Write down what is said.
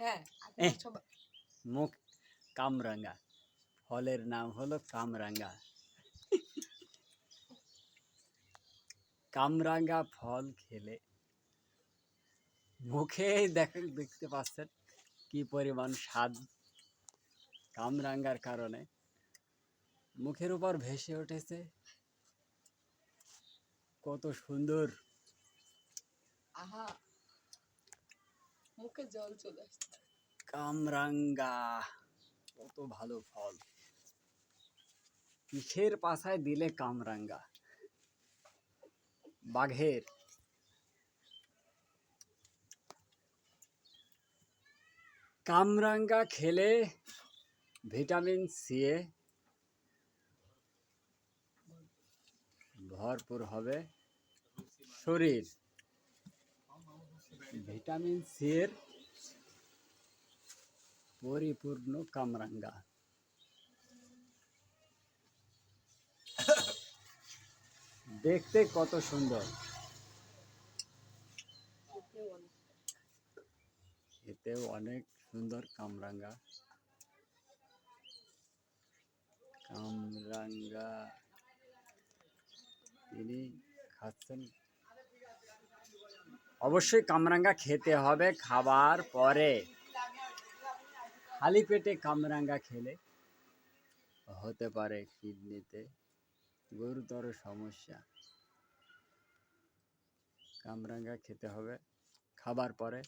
হ্যাঁ মুখ কামরাঙ্গা, ফলের নাম হলো কামরাঙ্গা। কামরাঙ্গা ফল খেলে মুখে দেখতে পাচ্ছেন কি পরিমাণ স্বাদ। কামরাঙ্গার কারণে মুখের উপর ভেসে উঠেছে কত সুন্দর। আহা, মুখে জল চলে আসছে। কামরাঙ্গা কত ভালো ফল। কিসের পাছায় দিলে কামরাঙ্গা? বাঘের। কামরাঙ্গা খেলে ভিটামিন সি এ ভরপুর হবে শরীর। ভিটামিন সি এর পরিপূর্ণ কামরাঙ্গা। দেখতে কত সুন্দর, এতেও অনেক সুন্দর কামরাঙ্গা। কামরাঙ্গা তিনি খাচ্ছেন। অবশ্যই কামরাঙ্গা খেতে হবে খাবার পরে। খালি পেটে কামরাঙ্গা খেলে হতে পারে কিডনিতে গুরুতর সমস্যা। কামরাঙ্গা খেতে হবে খাবার পরে।